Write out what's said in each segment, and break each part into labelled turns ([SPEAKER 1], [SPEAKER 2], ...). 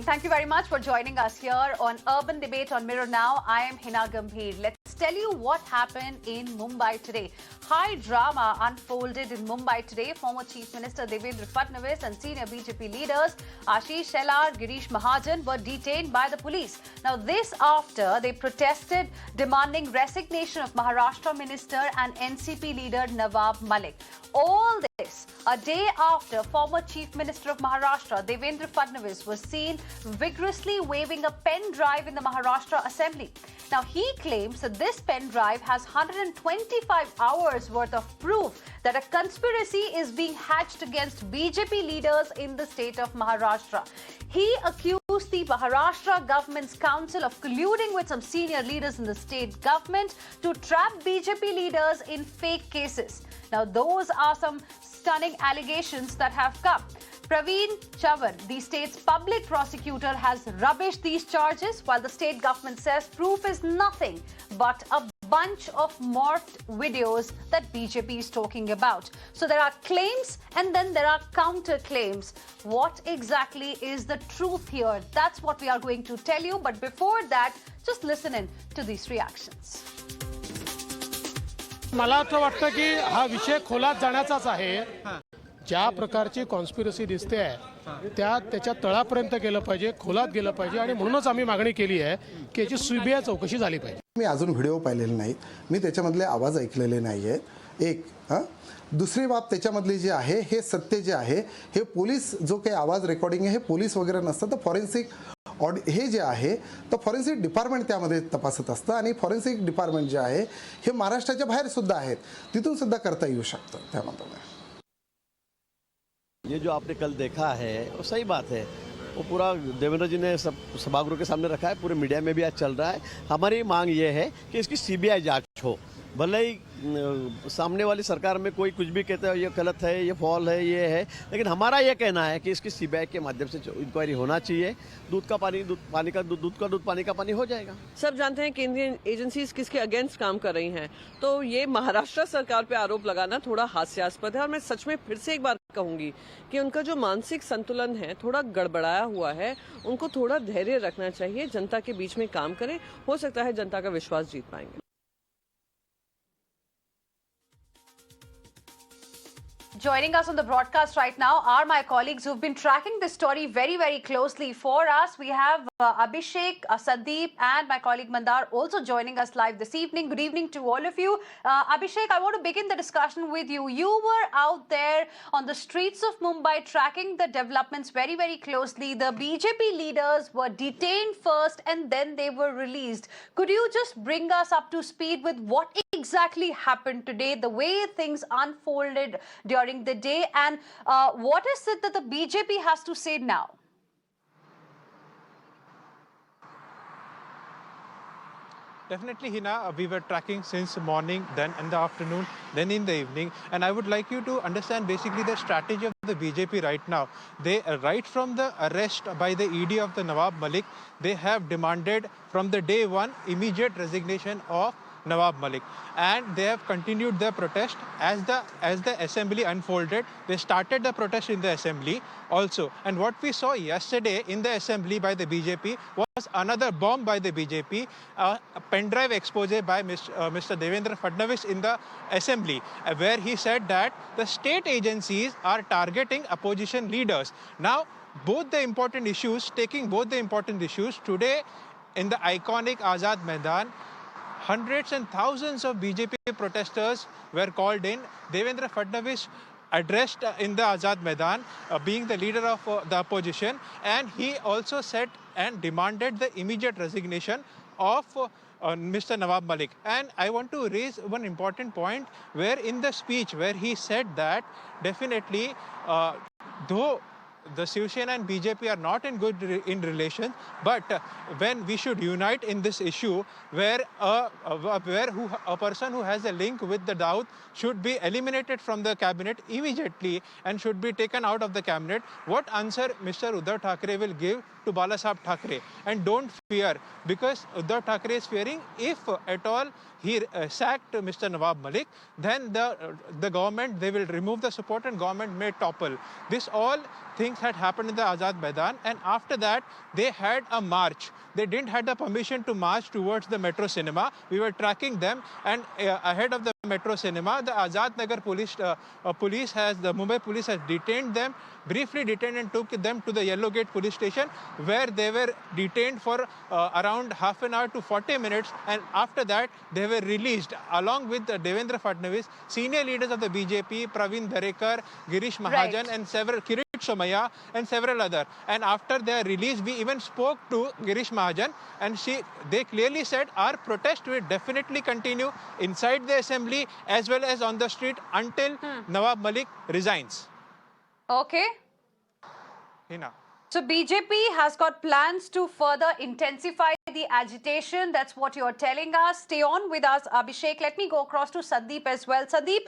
[SPEAKER 1] evening. Thank you very much for joining us here on Urban Debate on Mirror Now. I am Heena Gambhir. Let's tell you what happened in Mumbai today. High drama unfolded in Mumbai today. Former Chief Minister Devendra Fadnavis and senior BJP leaders Ashish Shelar, Girish Mahajan were detained by the police. Now this after they protested demanding resignation of Maharashtra Minister and NCP leader Nawab Malik. All this a day after former Chief Minister of Maharashtra Devendra Fadnavis was seen vigorously waving a pen drive in the Maharashtra Assembly. Now he claims that this pen drive has 125 hours worth of proof that a conspiracy is being hatched against BJP leaders in the state of Maharashtra. He accused the Maharashtra government's council of colluding with some senior leaders in the state government to trap BJP leaders in fake cases. Now those are some stunning allegations that have come. Praveen Chavan, the state's public prosecutor, has rubbished these charges, while the state government says proof is nothing but a bunch of morphed videos that BJP is talking about. So there are claims and then there are counter claims. What exactly is the truth here? That's what we are going to tell you. But before that, just listen in to these reactions.
[SPEAKER 2] मला असं वाटतं की हा विषय खोलात जाण्याचाच आहे. ज्या प्रकारची कॉन्स्पिरसी दिसते आहे त्याच्या तळापर्यंत गेलं पाहिजे, खोलात गेलं पाहिजे आणि म्हणूनच आम्ही मागणी केली आहे की याची सीबीआय चौकशी झाली पाहिजे.
[SPEAKER 3] मी अजून व्हिडिओ पाहिलेले नाहीत, मी त्याच्यामधले आवाज ऐकलेले नाही आहेत. एक दुसरी बाब त्याच्यामधली जी आहे हे सत्य जे आहे हे पोलीस जो काही आवाज रेकॉर्डिंग आहे हे पोलीस वगैरे नसतं, तर फॉरेन्सिक हे जे आहे तर फॉरेन्सिक डिपार्टमेंट त्यामध्ये तपासत असतं आणि फॉरेन्सिक डिपार्टमेंट जे आहे हे महाराष्ट्राच्या बाहेर सुद्धा आहेत, तिथून सुद्धा करता येऊ शकतं. त्यामध्ये
[SPEAKER 4] ये जो आपने कल देखा है वो सही बात है, वो पूरा देवेंद्र जी ने सब सभागृह के सामने रखा है, पूरे मीडिया में भी आज चल रहा है. हमारी मांग ये है कि इसकी सीबीआई जांच हो. भले ही सामने वाली सरकार में कोई कुछ भी कहता है ये गलत है, ये फॉल है, ये है, लेकिन हमारा ये कहना है कि इसकी सीबीआई के माध्यम से इंक्वायरी होना चाहिए. दूध का दूध पानी का पानी हो जाएगा.
[SPEAKER 5] सब जानते हैं केंद्रीय एजेंसीज किसके अगेंस्ट काम कर रही हैं, तो ये महाराष्ट्र सरकार पे आरोप लगाना थोड़ा हास्यास्पद है. और मैं सच में फिर से एक बार कहूंगी कि उनका जो मानसिक संतुलन है थोड़ा गड़बड़ाया हुआ है. उनको थोड़ा धैर्य रखना चाहिए, जनता के बीच में काम करें, हो सकता है जनता का विश्वास जीत पाएंगे.
[SPEAKER 1] Joining us on the broadcast right now are my colleagues who've been tracking this story very, very closely for us. We have Abhishek, Sandeep and my colleague Mandar also joining us live this evening. Good evening to all of you. Abhishek, I want to begin the discussion with you. You were out there on the streets of Mumbai tracking the developments very, very closely. The BJP leaders were detained first and then they were released. Could you just bring us up to speed with what exactly happened today, the way things unfolded during the day, and what is it that the BJP has to say now?
[SPEAKER 6] Definitely, Heena, we were tracking since morning, then in the afternoon, then in the evening. And I would like you to understand basically the strategy of the BJP right now. They, right from the arrest by the ED of the Nawab Malik, they have demanded from the day one immediate resignation of Nawab Malik, and they have continued their protest as the assembly unfolded. They started the protest in the assembly also, and what we saw yesterday in the assembly by the BJP was another bomb by the BJP, a pen drive expose by Mr. Devendra Fadnavis in the assembly, where he said that the state agencies are targeting opposition leaders. Now, taking both the important issues today in the iconic Azad Maidan, hundreds and thousands of BJP protesters were called in. Devendra Fadnavis addressed in the Azad Maidan, being the leader of the opposition, and he also said and demanded the immediate resignation of Mr. Nawab Malik. And I want to raise one important point where in the speech where he said that definitely though the Shiv Sena and BJP are not in good relations, but when we should unite in this issue where a person who has a link with the Dawood should be eliminated from the cabinet immediately and should be taken out of the cabinet, what answer Mr. Uddhav Thackeray will give to Balasaheb Thackeray? And don't fear, because Uddhav Thackeray is fearing if at all he sacked Mr. Nawab Malik, then the government, they will remove the support and government may topple. This all things had happened in the Azad Maidan, and after that they had a march. They didn't have the permission to march towards the Metro Cinema. We were tracking them, and ahead of the Metro Cinema, the Azad Nagar the Mumbai police has detained them, briefly detained, and took them to the Yellow Gate police station, where they were detained for around half an hour to 40 minutes, and after that they were released along with Devendra Fadnavis, senior leaders of the BJP, Praveen Dharekar, Girish Mahajan, and several Kirit Somaya and several other. And after their release, we even spoke to Girish Mahajan, and they clearly said our protest will definitely continue inside the assembly as well as on the street until Nawab Malik resigns.
[SPEAKER 1] Okay.
[SPEAKER 6] Heena.
[SPEAKER 1] So BJP has got plans to further intensify the agitation. That's what you're telling us. Stay on with us, Abhishek. Let me go across to Sandeep as well. Sandeep,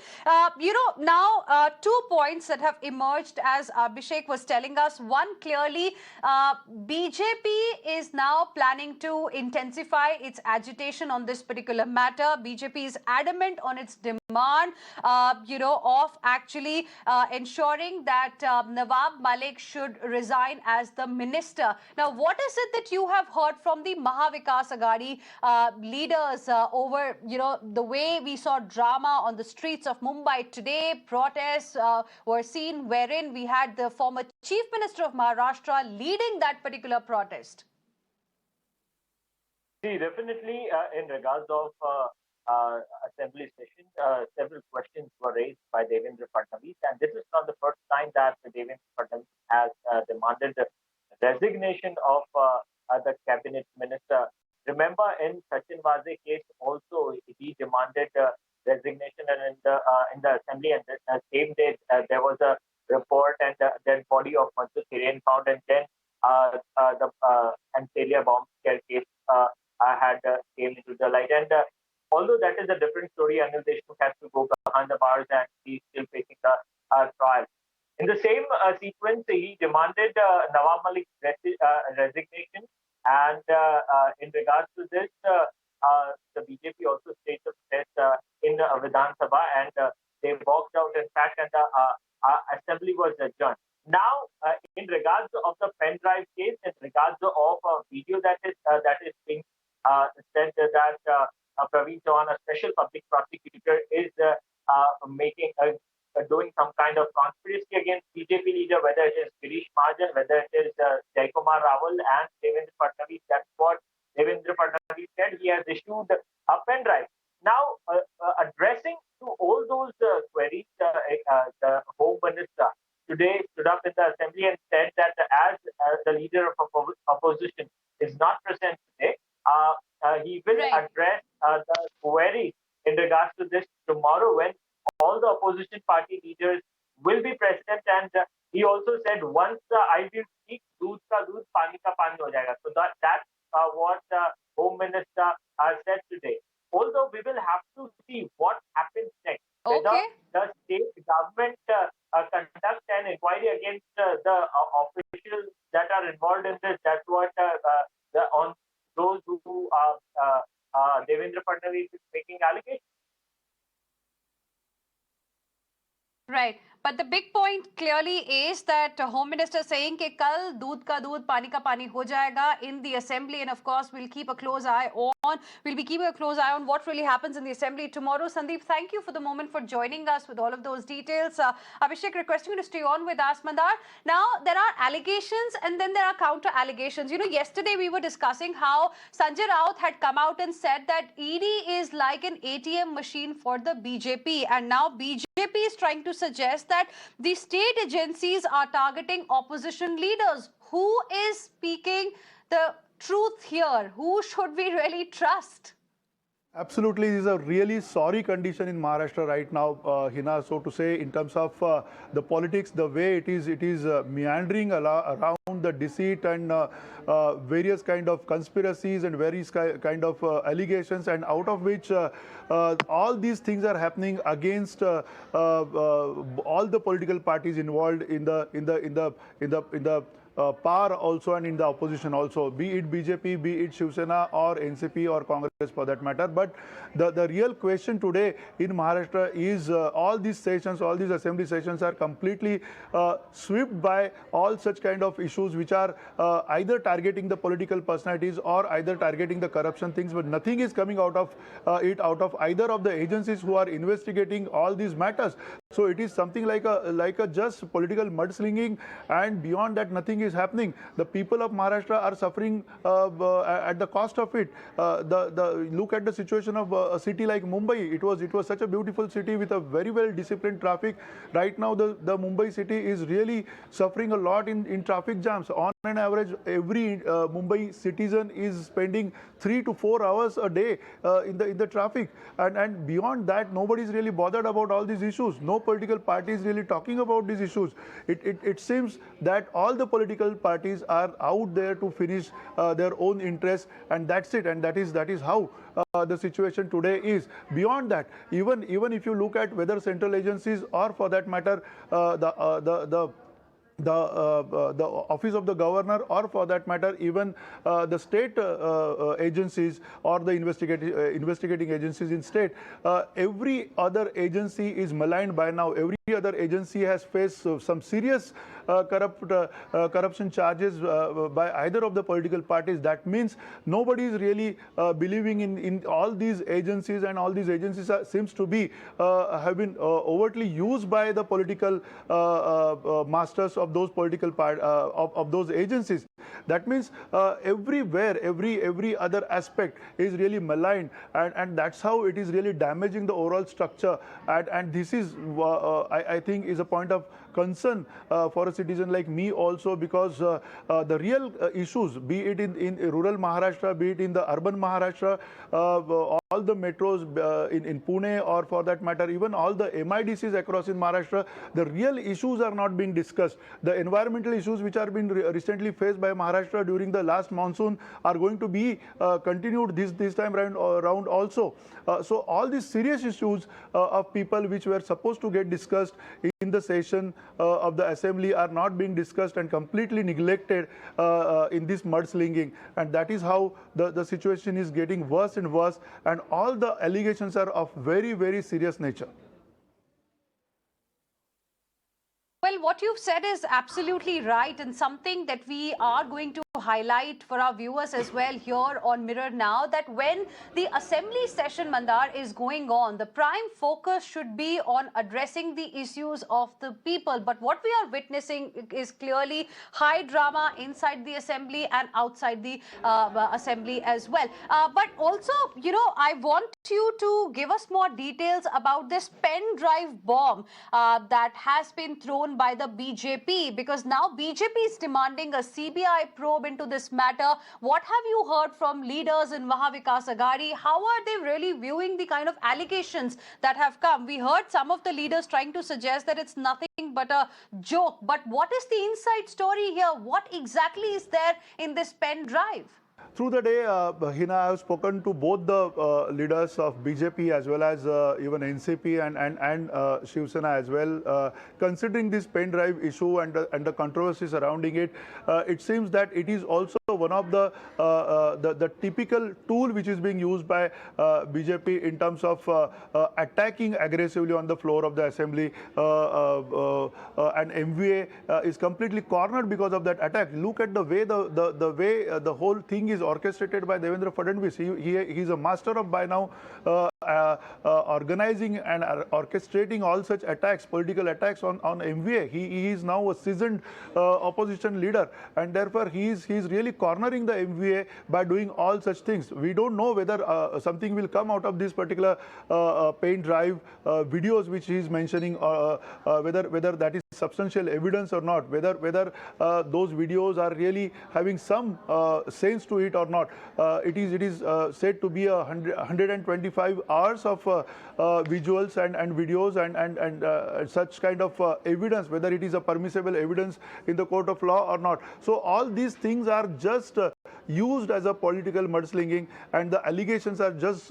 [SPEAKER 1] now 2 points that have emerged as Abhishek was telling us. One, clearly, BJP is now planning to intensify its agitation on this particular matter. BJP is adamant on its demand, of actually ensuring that Nawab Malik should resign as the minister. Now, what is it that you have heard from the Mahavikas Aghadi leaders over, the way we saw drama on the streets of Mumbai today? Protests were seen wherein we had the former Chief Minister of Maharashtra leading that particular protest.
[SPEAKER 7] See, definitely in regards of assembly session, several questions were raised by Devendra Fadnavis, and this is not the first time that Devendra Fadnavis has demanded the resignation of the cabinet minister. Remember, in Sachin Waze case also, he demanded resignation, and in the assembly, and the same day there was a report and the dead body of Mansur Hiren found, and then the Ancelia bomb scare case had came into the light. And although that is a different story, Anil Deshmukh has to go behind the bars and he's still facing the trial. In the same sequence, he demanded Nawab Malik's resignation, and in regards to this, the BJP also staged a protest in Vidhan Sabha, and they walked out, in fact, and the assembly was adjourned. Now, in regards of the pen drive case, in regards of a video that is being said that Praveen Chauhan, a special public prosecutor, is doing some kind of conspiracy against BJP leader, whether it is Girish Mahajan, whether it is Jaikumar Rawal and Devendra Fadnavis. That's what Devendra Fadnavis said. He has issued a pen drive. Now, addressing to all those queries, the Home Minister today stood up in the assembly and said that as the leader of opposition is not present today, he will address the queries in regards to this tomorrow, when all the opposition party leaders will be present. And he also said, once I will speak, doodh ka doodh, pani ka pani ho jayega. So that's what the Home Minister said today. Although we will have to see what happens next.
[SPEAKER 1] Okay.
[SPEAKER 7] Whether the state government conduct an inquiry against the officials that are involved in this. That's what on those who Devendra Fadnavis is making allegations.
[SPEAKER 1] Right. But the big point clearly is that Home Minister saying कि कल दूध का दूध पानी का पानी हो जाएगा in the assembly, and of course we'll keep a close eye on. We'll be keeping a close eye on what really happens in the assembly tomorrow. Sandeep, thank you for the moment for joining us with all of those details. Abhishek, requesting you to stay on with us, Mandar. Now there are allegations and then there are counter allegations. Yesterday we were discussing how Sanjay Raut had come out and said that ED is like an ATM machine for the BJP, and now BJP is trying to suggest that the state agencies are targeting opposition leaders. Who is speaking the truth here? Who should we really trust?
[SPEAKER 8] Absolutely, this is a really sorry condition in Maharashtra right now, Heena, so to say, in terms of the politics, the way it is meandering around the deceit and various kind of conspiracies and various kind of allegations, and out of which all these things are happening against all the political parties involved in the power also and in the opposition also, be it BJP, be it Shiv Sena or NCP or Congress. for that matter. But the real question today in Maharashtra is all these sessions, all these assembly sessions are completely swept by all such kind of issues which are either targeting the political personalities or either targeting the corruption things, but nothing is coming out of out of either of the agencies who are investigating all these matters. So it is something like a just political mudslinging, and beyond that nothing is happening. The people of Maharashtra are suffering at the cost of it. Look at the situation of a city like Mumbai. It was such a beautiful city with a very well disciplined traffic. Right now the Mumbai city is really suffering a lot in traffic jams. On an average, every Mumbai citizen is spending 3 to 4 hours a day in the traffic, and beyond that nobody is really bothered about all these issues. No political party is really talking about these issues. It seems that all the political parties are out there to finish their own interests, and that's it, and that is how the situation today is. Beyond that, even if you look at whether central agencies or for that matter the office of the governor, or for that matter even the state agencies or the investigating agencies in state, every other agency is maligned by now. Every other agency has faced some serious corruption charges by either of the political parties. That means nobody is really believing in all these agencies, and all these agencies seems to be have been overtly used by the political masters of those political of those agencies. That means everywhere, every other aspect is really maligned, and that's how it is really damaging the overall structure. And this is I think is a point of concern for a citizen like me also, because the real issues, be it in rural Maharashtra, be it in the urban Maharashtra, all the metros in Pune, or for that matter even all the MIDCs across in Maharashtra, the real issues are not being discussed. The environmental issues which are being recently faced by Maharashtra during the last monsoon are going to be continued this time round also. So all these serious issues of people which were supposed to get discussed in the session of the assembly are not being discussed and completely neglected in this mudslinging, and that is how the situation is getting worse and worse, and all the allegations are of very, very serious nature.
[SPEAKER 1] Well, what you've said is absolutely right, and something that we are going to highlight for our viewers as well here on Mirror Now, that when the assembly session, Mandar, is going on, the prime focus should be on addressing the issues of the people. But what we are witnessing is clearly high drama inside the assembly and outside the assembly as well. But also, you know, I want you to give us more details about this pen drive bomb that has been thrown by the BJP, because now BJP is demanding a CBI probe into this matter. What have you heard from leaders in Mahavikas Aghadi? How are they really viewing the kind of allegations that have come? We heard some of the leaders trying to suggest that it's nothing but a joke. But what is the inside story here? What exactly is there in this pen drive?
[SPEAKER 8] Through the day, Heena, I have spoken to both the leaders of BJP as well as even NCP and Shiv Sena as well. Considering this pen drive issue and the controversy surrounding it, it seems that it is also one of the typical tool which is being used by BJP in terms of attacking aggressively on the floor of the assembly. And MVA is completely cornered because of that attack. Look at the way the whole thing is orchestrated by Devendra Fadnavis. He's a master of by now organizing and orchestrating all such attacks, political attacks on MVA. He is now a seasoned opposition leader, and therefore he is really cornering the MVA by doing all such things. We don't know whether something will come out of this particular pen drive videos which he is mentioning, whether that is substantial evidence or not, whether those videos are really having some sense to it or not. It is said to be 125 hours of visuals and videos and such kind of evidence, whether it is a permissible evidence in the court of law or not. So all these things are just used as a political mudslinging, and the allegations are just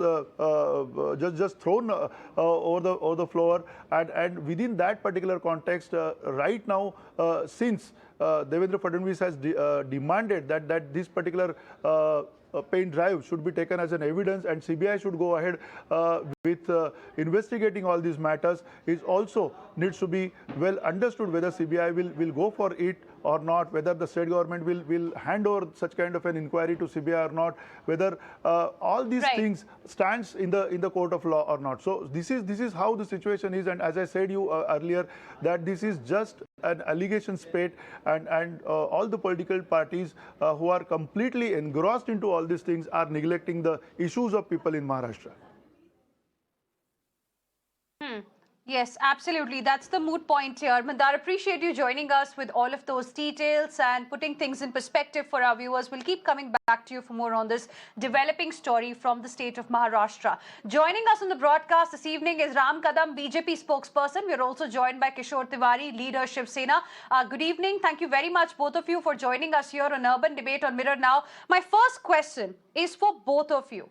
[SPEAKER 8] thrown over the floor. And within that particular context, right now, since Devendra Fadnavis has demanded that this particular pen drive should be taken as an evidence and CBI should go ahead with investigating all these matters, is also needs to be well understood whether CBI will go for it or not, whether the state government will hand over such kind of an inquiry to CBI or not, whether all these things stands in the court of law or not. So this is how the situation is, and as I said you earlier, that this is just an allegation spate, and all the political parties who are completely engrossed into all these things are neglecting the issues of people in Maharashtra.
[SPEAKER 1] Yes, absolutely. That's the moot point here. Mandar, appreciate you joining us with all of those details and putting things in perspective for our viewers. We'll keep coming back to you for more on this developing story from the state of Maharashtra. Joining us on the broadcast this evening is Ram Kadam, BJP spokesperson. We're also joined by Kishore Tiwari, leader Shiv Sena. Good evening. Thank you very much, both of you, for joining us here on Urban Debate on Mirror Now. My first question is for both of you.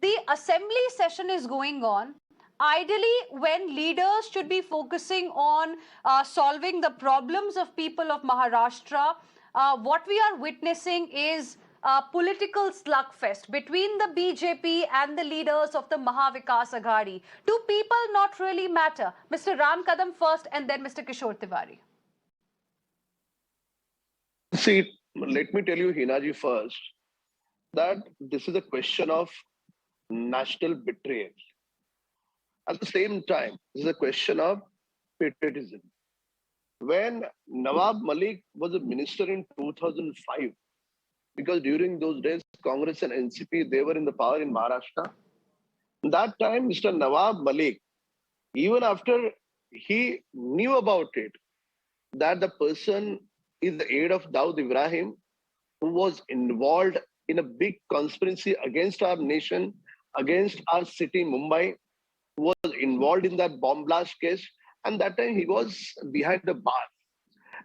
[SPEAKER 1] The assembly session is going on. Ideally, when leaders should be focusing on solving the problems of people of Maharashtra, what we are witnessing is a political slugfest between the BJP and the leaders of the Mahavikas Aghadi. Do people not really matter? Mr. Ram Kadam first and then Mr. Kishore Tiwari.
[SPEAKER 9] See, let me tell you, Heena ji, first, that this is a question of national betrayal. At the same time, this is a question of patriotism. When Nawab Malik was a minister in 2005, because during those days, Congress and NCP, they were in the power in Maharashtra. That time, Mr. Nawab Malik, even after he knew about it, that the person is the aide of Dawood Ibrahim, who was involved in a big conspiracy against our nation, against our city, Mumbai, was involved in that bomb blast case, and that time he was behind the bar.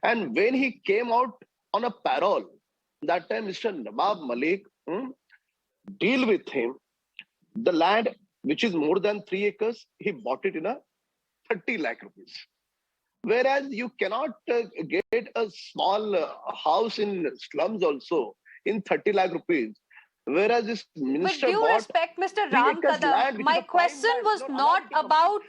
[SPEAKER 9] And when he came out on a parole, that time Mr. Nawab Malik deal with him. The land, which is more than 3 acres, he bought it in a 30 lakh rupees. Whereas you cannot get a small house in slums also in 30 lakh rupees. Whereas this minister
[SPEAKER 1] With due respect, Mr. Ram Kadam, my question was not about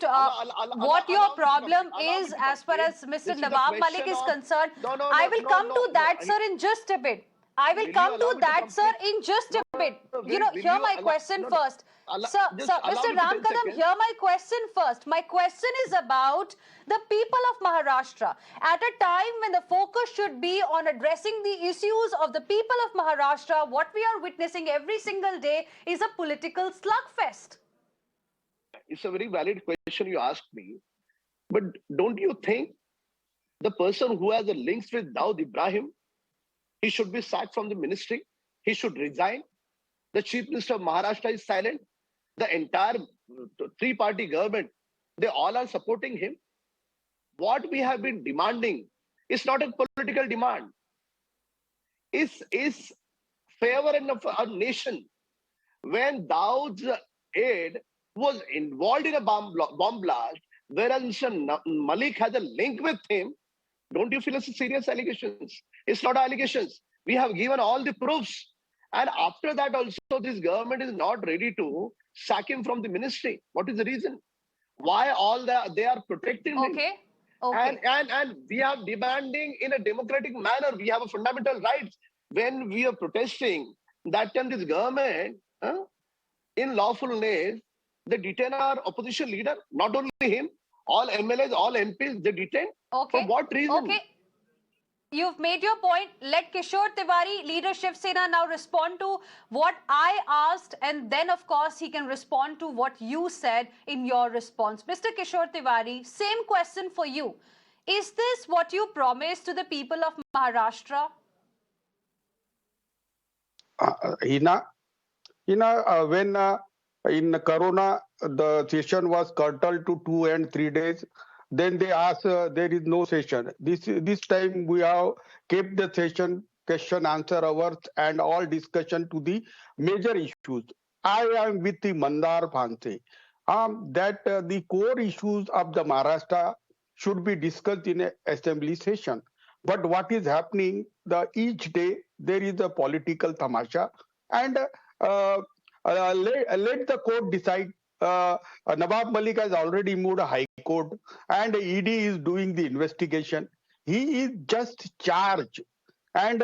[SPEAKER 1] what your problem is as far as Mr. Nawab Malik is concerned. I will come to that, sir, in just a bit. I will come to that, sir, in just a bit. You know, hear my question first. Sir, Mr. Ram Kadam, hear my question first. My question is about the people of Maharashtra. At a time when the focus should be on addressing the issues of the people of Maharashtra, what we are witnessing every single day is a political slugfest.
[SPEAKER 9] It's a very valid question you asked me. But don't you think the person who has the links with Dawood Ibrahim, he should be sacked from the ministry? He should resign. The Chief Minister of Maharashtra is silent. The entire three-party government, they all are supporting him. What we have been demanding is not a political demand. It's favor in our nation. When Dawood's aide was involved in a bomb blast, whereas Mr. Malik has a link with him, don't you feel it's a serious allegations? It's not allegations. We have given all the proofs. And after that also, this government is not ready to sack him from the ministry. What is the reason? Why they are protecting him?
[SPEAKER 1] Okay.
[SPEAKER 9] And we are demanding in a democratic manner. We have a fundamental rights. When we are protesting, that time this government, in lawfulness, they detain our opposition leader, not only him, all MLAs, all MPs, they detain.
[SPEAKER 1] Okay.
[SPEAKER 9] For what reason?
[SPEAKER 1] Okay. You've made your point. Let Kishore Tiwari, leader Shiv Sena, now respond to what I asked, and then, of course, he can respond to what you said in your response. Mr. Kishore Tiwari, same question for you. Is this what you promised to the people of Maharashtra?
[SPEAKER 10] Heena, when in Corona, the session was curtailed to 2 and 3 days. Then they asked, there is no session. This time we have kept the session, question, answer hours and all discussion to the major issues. I am with the Mandar Phanse that the core issues of the Maharashtra should be discussed in an assembly session. But what is happening, each day there is a political tamasha, and let the court decide. Nawab Malik has already moved a high court, and ED is doing the investigation. He is just charged, and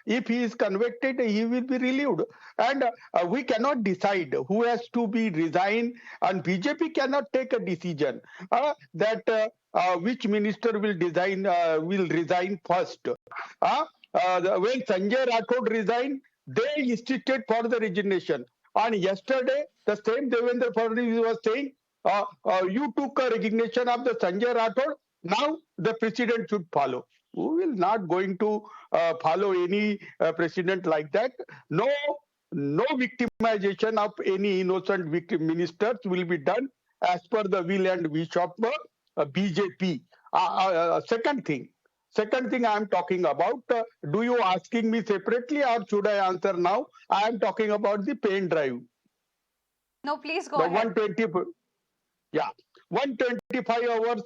[SPEAKER 10] if he is convicted, he will be relieved. And we cannot decide who has to be resigned, and BJP cannot take a decision that which minister will resign first. When Sanjay Rathod resigned, they insisted for the resignation. And yesterday, the same Devendra Fadnavis was saying, you took a resignation of the Sanjay Rathod, now the president should follow. We will not going to follow any president like that. No victimization of any innocent ministers will be done as per the will and wish of BJP. Second thing I am talking about, do you asking me separately or should I answer now? I am talking about the pen drive.
[SPEAKER 1] No, please go
[SPEAKER 10] The
[SPEAKER 1] ahead.
[SPEAKER 10] 125 hours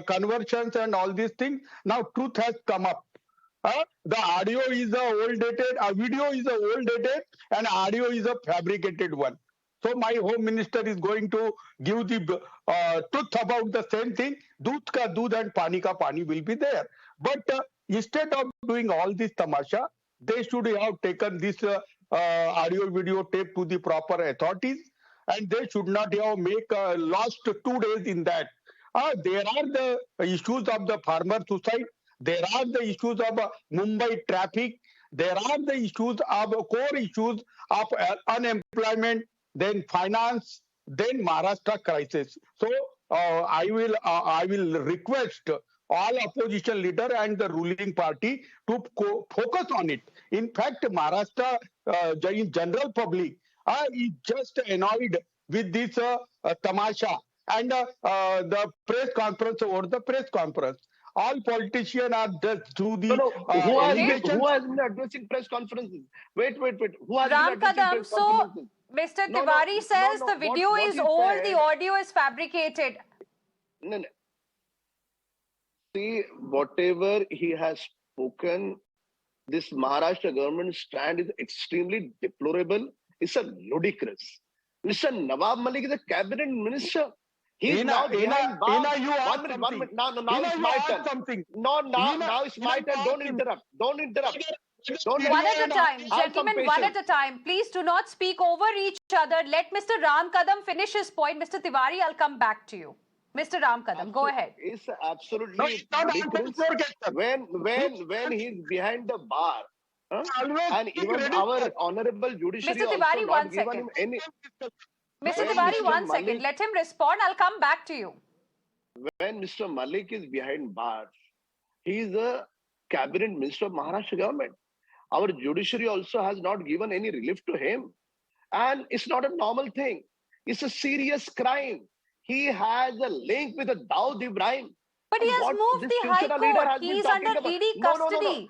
[SPEAKER 10] conversions and all these things. Now truth has come up. The audio is a old dated, a video is a old dated, and audio is a fabricated one. So my home minister is going to give the truth about the same thing. Doodh ka doodh and pani ka pani will be there. But instead of doing all this tamasha, they should have taken this audio video tape to the proper authorities, and they should not have make lost 2 days in that. There are the issues of the farmer suicide. There are the issues of Mumbai traffic. There are the issues of core issues of unemployment, then finance, then Maharashtra crisis. So I will request all opposition leader and the ruling party to focus on it. In fact, Maharashtra in general public is just annoyed with this tamasha and the press conference over the press conference. All politicians are just do the
[SPEAKER 9] Who has been addressing press conferences? Wait. Who has been
[SPEAKER 1] Ram
[SPEAKER 9] addressing
[SPEAKER 1] Kadam,
[SPEAKER 9] press
[SPEAKER 1] so
[SPEAKER 9] conferences?
[SPEAKER 1] Mr.
[SPEAKER 9] No,
[SPEAKER 1] Tiwari says
[SPEAKER 9] no,
[SPEAKER 1] the video
[SPEAKER 9] what
[SPEAKER 1] is
[SPEAKER 9] he
[SPEAKER 1] old,
[SPEAKER 9] said-
[SPEAKER 1] the audio is fabricated.
[SPEAKER 9] No. See, whatever he has spoken, this Maharashtra government stand is extremely deplorable. It's a ludicrous. Mr. Nawab Malik is a cabinet minister. He is now behind bars.
[SPEAKER 10] Heena, you asked
[SPEAKER 9] 1 minute.
[SPEAKER 10] something.
[SPEAKER 9] Now
[SPEAKER 10] Heena,
[SPEAKER 9] it's
[SPEAKER 10] you
[SPEAKER 9] my
[SPEAKER 10] asked
[SPEAKER 9] turn.
[SPEAKER 10] something.
[SPEAKER 9] No,
[SPEAKER 10] Heena,
[SPEAKER 9] now it's my
[SPEAKER 10] Heena,
[SPEAKER 9] turn.
[SPEAKER 10] you
[SPEAKER 9] Don't
[SPEAKER 10] asked
[SPEAKER 9] interrupt. Don't interrupt.
[SPEAKER 1] One at a time,
[SPEAKER 9] Have some
[SPEAKER 1] gentlemen, one at
[SPEAKER 9] patience.
[SPEAKER 1] a time. Please do not speak over each other. Let Mr. Ram Kadam finish his point. Mr. Tiwari, I'll come back to you. Mr. Ram Kadam, go ahead.
[SPEAKER 9] It's absolutely
[SPEAKER 10] No, it's not
[SPEAKER 9] ridiculous.
[SPEAKER 10] answering your question.
[SPEAKER 9] When he's behind the bar,
[SPEAKER 10] Always
[SPEAKER 9] and
[SPEAKER 10] speak
[SPEAKER 9] even
[SPEAKER 10] ready.
[SPEAKER 9] our honorable judiciary
[SPEAKER 1] Mr.
[SPEAKER 9] also
[SPEAKER 1] Tiwari,
[SPEAKER 9] not
[SPEAKER 1] one
[SPEAKER 9] given
[SPEAKER 1] second.
[SPEAKER 9] him any.
[SPEAKER 1] Mr.
[SPEAKER 9] When
[SPEAKER 1] Tiwari,
[SPEAKER 9] Mr.
[SPEAKER 1] 1 second.
[SPEAKER 9] Malik-
[SPEAKER 1] Let him respond. I'll come back to you.
[SPEAKER 9] When Mr. Malik is behind bars, he is a cabinet minister of Maharashtra government. Our judiciary also has not given any relief to him. And it's not a normal thing. It's a serious crime. He has a link with a Dawood Ibrahim.
[SPEAKER 1] But he
[SPEAKER 9] And
[SPEAKER 1] has
[SPEAKER 9] what
[SPEAKER 1] moved
[SPEAKER 9] this
[SPEAKER 1] the High
[SPEAKER 9] Shiv Sena leader
[SPEAKER 1] Court.
[SPEAKER 9] has been
[SPEAKER 1] He is
[SPEAKER 9] talking
[SPEAKER 1] under
[SPEAKER 9] about.
[SPEAKER 1] ED
[SPEAKER 9] No.
[SPEAKER 1] custody.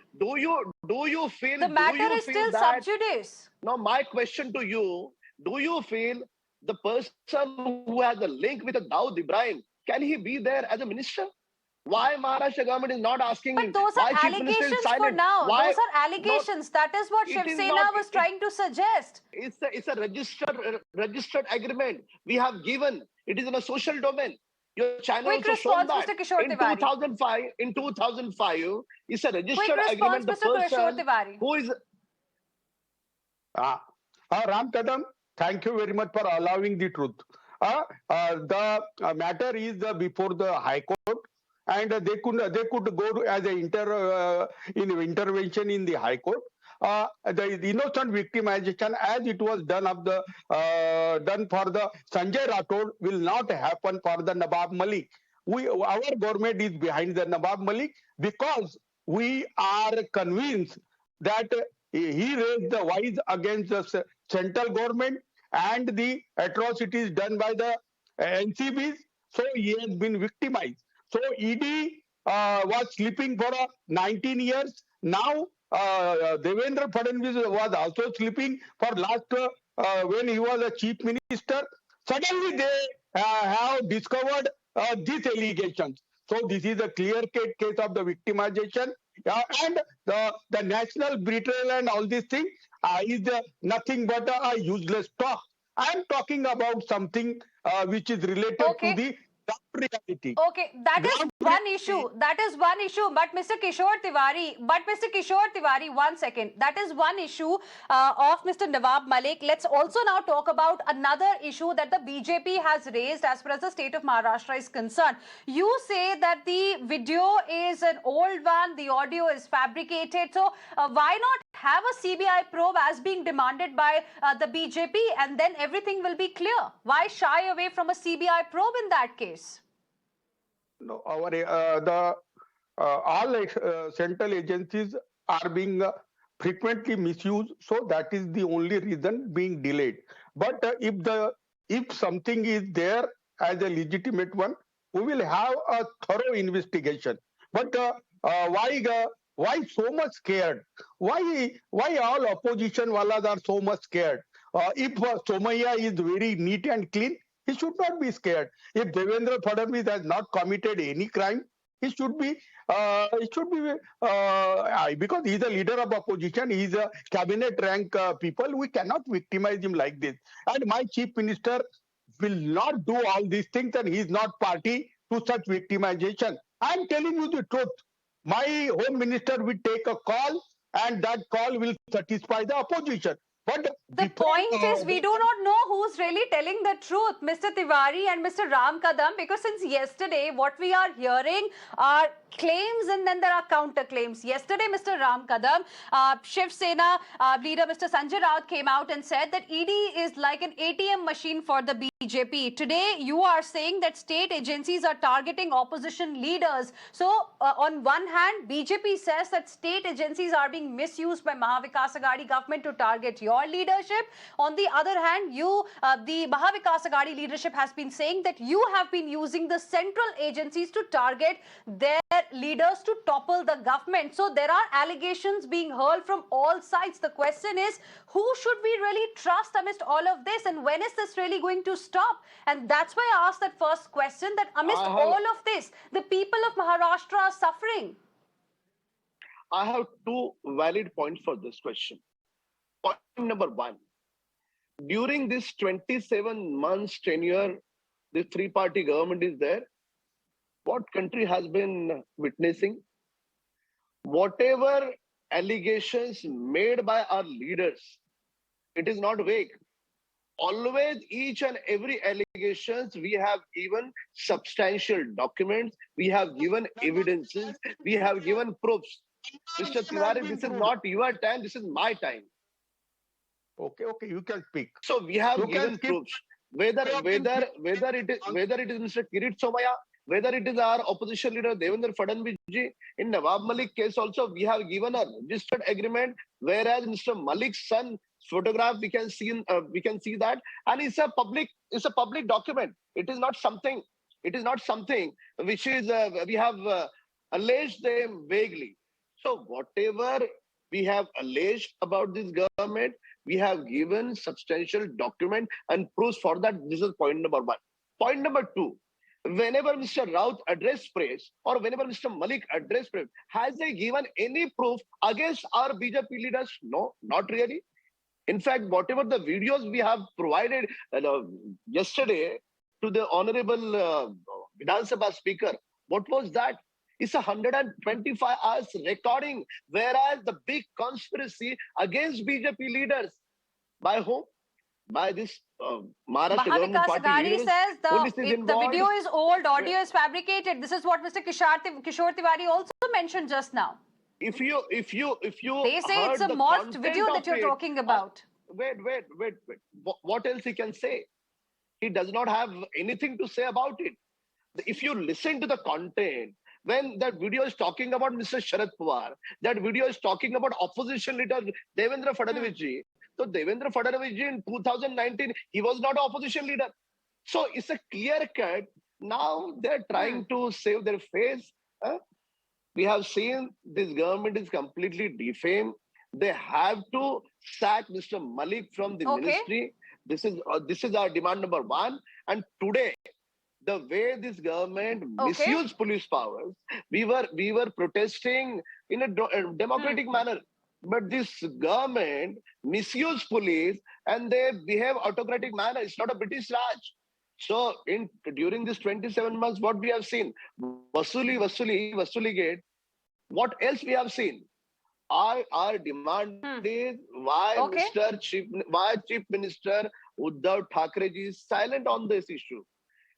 [SPEAKER 9] Do you feel
[SPEAKER 1] The matter is still sub
[SPEAKER 9] that
[SPEAKER 1] judice.
[SPEAKER 9] now, my question to you, do you feel the person who has a link with a Dawood Ibrahim, can he be there as a minister? Why Maharashtra government is not asking
[SPEAKER 1] But
[SPEAKER 9] him?
[SPEAKER 1] those are
[SPEAKER 9] Why Chief Minister is
[SPEAKER 1] allegations for
[SPEAKER 9] silent?
[SPEAKER 1] now.
[SPEAKER 9] Why?
[SPEAKER 1] Those are allegations. That is what
[SPEAKER 9] it
[SPEAKER 1] Shiv
[SPEAKER 9] is
[SPEAKER 1] Sena
[SPEAKER 9] not-
[SPEAKER 1] was trying to suggest.
[SPEAKER 9] It's a registered agreement. We have given. It is in a social domain. Your channel
[SPEAKER 1] Quick
[SPEAKER 9] also shown
[SPEAKER 1] response,
[SPEAKER 9] that.
[SPEAKER 1] Mr. Kishore Tiwari.
[SPEAKER 9] In 2005, it's a registered
[SPEAKER 1] Quick response,
[SPEAKER 9] agreement. The
[SPEAKER 1] Mr. Kishore
[SPEAKER 9] person
[SPEAKER 1] Tiwari.
[SPEAKER 9] who is
[SPEAKER 10] Ram Kadam, thank you very much for allowing the truth. The matter is before the High Court, and they could go to, as a intervention in the High Court. The innocent victimization, as it was done done for the Sanjay Rathod, will not happen for the Nawab Malik. Our government is behind the Nawab Malik because we are convinced that he raised the voice against the central government and the atrocities done by the NCBs. So he has been victimized. So ED was sleeping for 19 years. Now Devendra Fadnavis was also sleeping for last when he was a chief minister. Suddenly they have discovered these allegations. So this is a clear case of the victimization, and the national betrayal and all these things is nothing but a useless talk. I am talking about something which is related to
[SPEAKER 1] Okay.
[SPEAKER 10] the ground reality.
[SPEAKER 1] Okay, that is
[SPEAKER 10] Ground
[SPEAKER 1] one
[SPEAKER 10] reality.
[SPEAKER 1] issue. That is one issue. But Mr. Kishore Tiwari, 1 second. That is one issue of Mr. Nawab Malik. Let's also now talk about another issue that the BJP has raised as far as the state of Maharashtra is concerned. You say that the video is an old one, the audio is fabricated. So why not have a CBI probe as being demanded by the BJP, and then everything will be clear? Why shy away from a CBI probe in that case?
[SPEAKER 10] No, our all central agencies are being frequently misused, so that is the only reason being delayed. But if something is there as a legitimate one, we will have a thorough investigation. But why so much scared? Why all opposition wallas are so much scared? If Somaiya is very neat and clean, he should not be scared. If Devendra Fadnavis has not committed any crime, he should be because he is a leader of opposition, he is a cabinet rank people. We cannot victimize him like this. And my chief minister will not do all these things, and he is not party to such victimization. I am telling you the truth. My home minister will take a call, and that call will satisfy the opposition. But
[SPEAKER 1] the point is, we do not know who's really telling the truth, Mr. Tiwari and Mr. Ram Kadam, because since yesterday, what we are hearing are claims and then there are counter claims. Yesterday, Mr. Ram Kadam, Shiv Sena leader Mr. Sanjay Raut came out and said that ED is like an ATM machine for the BJP. Today, you are saying that state agencies are targeting opposition leaders. So, on one hand, BJP says that state agencies are being misused by Mahavikas Aghadi government to target your leadership. On the other hand, the Mahavikas Aghadi leadership has been saying that you have been using the central agencies to target their leaders to topple the government. So there are allegations being hurled from all sides. The question is, who should we really trust amidst all of this, and when is this really going to stop? And that's why I asked that first question, that amidst all of this, the people of Maharashtra are suffering.
[SPEAKER 9] I have two valid points for this question. Point number one, during this 27 months tenure, the three-party government is there. What country has been witnessing? Whatever allegations made by our leaders, it is not vague. Always, each and every allegations, we have given substantial documents, we have given evidences, we have given proofs. Mr. Tiwari, this is not your time, this is my time.
[SPEAKER 10] Okay, you can speak.
[SPEAKER 9] So we have given proofs. Whether it is Mr. Kirit Somaiya, whether it is our opposition leader Devendra Fadnavis ji, in Nawab Malik case also, we have given a registered agreement, whereas Mr. Malik's son photograph we can see that, and it's a public document. It is not something which is we have alleged them vaguely. So whatever we have alleged about this government, we have given substantial document and proofs for that. This is point number one. Point number two, whenever Mr. Raut addressed press or whenever Mr. Malik addressed press, has they given any proof against our BJP leaders? No, not really. In fact, whatever the videos we have provided yesterday to the Honorable Vidhan Sabha Speaker, what was that? It's 125 hours recording, whereas the big conspiracy against BJP leaders, by whom? By this Maharashtra government party leaders.
[SPEAKER 1] Says the video is old, audio is fabricated. This is what Mr. Kishore Tiwari also mentioned just now.
[SPEAKER 9] If you
[SPEAKER 1] they say it's a morphed video that you're talking about.
[SPEAKER 9] Wait. What else he can say? He does not have anything to say about it. If you listen to the content, when that video is talking about Mr. Sharad Pawar, that video is talking about opposition leader Devendra Fadnavis ji. So Devendra Fadnavis ji in 2019, he was not an opposition leader. So it's a clear cut. Now they're trying to save their face. We have seen this government is completely defamed. They have to sack Mr. Malik from the ministry. This is our demand number one. And today, the way this government misused police powers. We were protesting in a democratic manner, but this government misused police and they behave autocratic manner. It's not a British Raj. So during this 27 months, what we have seen, Vasuli Gate, what else we have seen? Our demand is why Chief Minister Uddhav Thackeray ji is silent on this issue.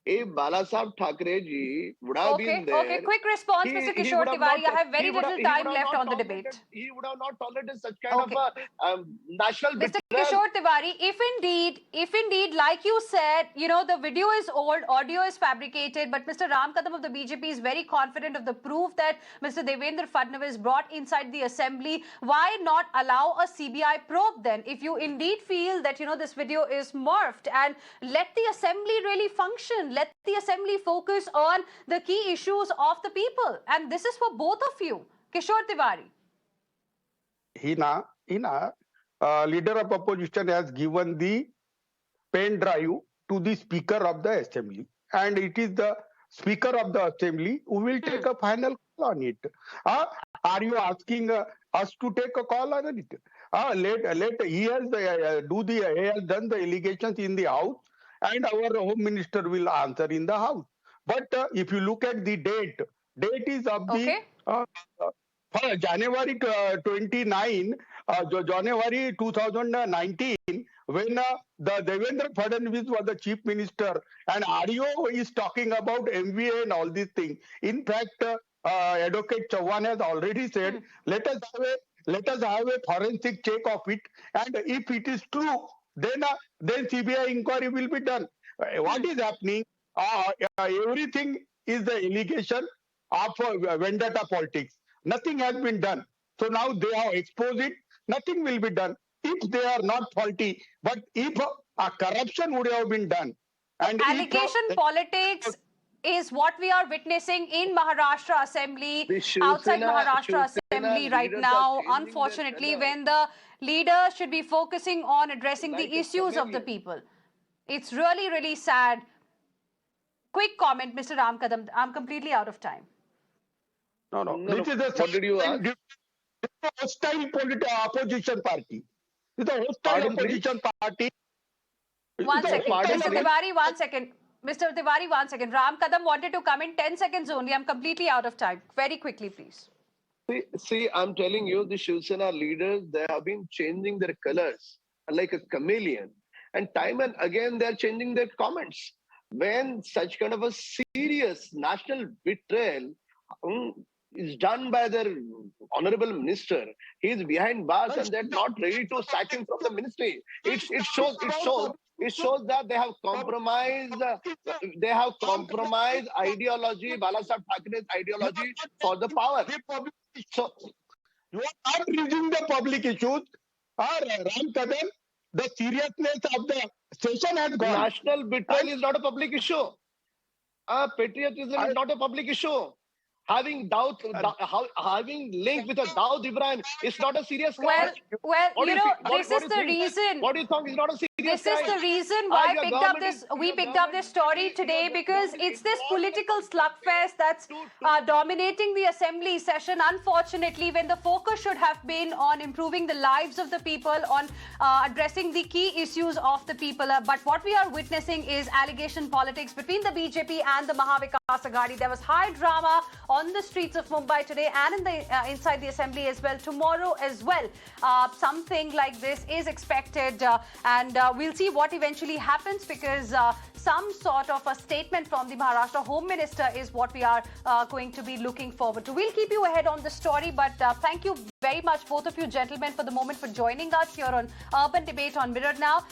[SPEAKER 9] If Balasaheb Thackeray ji would have been there...
[SPEAKER 1] Okay, quick response, Mr. Kishore Tiwari. I have very little time left on the debate.
[SPEAKER 9] He would have not tolerated such kind of a national
[SPEAKER 1] Mr.
[SPEAKER 9] betrayal.
[SPEAKER 1] Kishore Tiwari, if indeed, like you said, the video is old, audio is fabricated, but Mr. Ram Kadam of the BJP is very confident of the proof that Mr. Devendra Fadnavis brought inside the assembly. Why not allow a CBI probe then? If you indeed feel that, this video is morphed, and let the assembly really function. Let the assembly focus on the key issues of the people. And this is for both of you. Kishore Tiwari.
[SPEAKER 10] Heena, leader of opposition has given the pen drive to the speaker of the assembly. And it is the speaker of the assembly who will take a final call on it. Are you asking us to take a call on it? He has done the allegations in the House, and our Home Minister will answer in the House. But if you look at the date is of the January 29, January 2019, when the Devendra Fadnavis was the Chief Minister, and RDO is talking about MVA and all these things. In fact, Advocate Chauhan has already said, let us have a forensic check of it, and if it is true, then CBI inquiry will be done. What is happening? Everything is the allegation of vendetta politics. Nothing has been done. So now they have exposed it. Nothing will be done if they are not faulty. But if a corruption would have been done, and
[SPEAKER 1] allegation politics is what we are witnessing in Maharashtra Assembly, outside Maharashtra Assembly right now, unfortunately, when the leader should be focusing on addressing the issues of the people. It's really, really sad. Quick comment, Mr. Ram Kadam. I'm completely out of time.
[SPEAKER 10] No. This is
[SPEAKER 9] What did you ask?
[SPEAKER 10] Hostile opposition party. It's a hostile opposition party.
[SPEAKER 1] One second. Mr. Tiwari, 1 second. Mr. Tiwari, 1 second. Ram Kadam wanted to come in 10 seconds only. I'm completely out of time. Very quickly, please.
[SPEAKER 9] See, I'm telling you, the Shiv Sena leaders, they have been changing their colors like a chameleon. And time and again, they're changing their comments. When such kind of a serious national betrayal is done by their honorable minister, he is behind bars and they're not ready to sack him from the ministry. It shows that they have compromised. They have compromised ideology, Balasaheb Thackeray's ideology for the power. So
[SPEAKER 10] you are not reading the public issues. Ram Kadam, the seriousness of the session has gone.
[SPEAKER 9] National betrayal is not a public issue. Patriotism is not a public issue. Having having link with a Dawood Ibrahim is not a serious crime.
[SPEAKER 1] Well, this is the reason.
[SPEAKER 9] What do you think is not a serious crime?
[SPEAKER 1] This is the reason why we picked up this story today, because it's this political slugfest that's dominating the assembly session, unfortunately, when the focus should have been on improving the lives of the people, on addressing the key issues of the people. But what we are witnessing is allegation politics between the BJP and the Mahavikas Aghadi. There was high drama on the streets of Mumbai today and in the inside the assembly as well. Tomorrow as well, something like this is expected, and we'll see what eventually happens, because some sort of a statement from the Maharashtra Home Minister is what we are going to be looking forward to. We'll keep you ahead on the story, but thank you very much, both of you gentlemen, for the moment, for joining us here on Urban Debate on Mirror Now.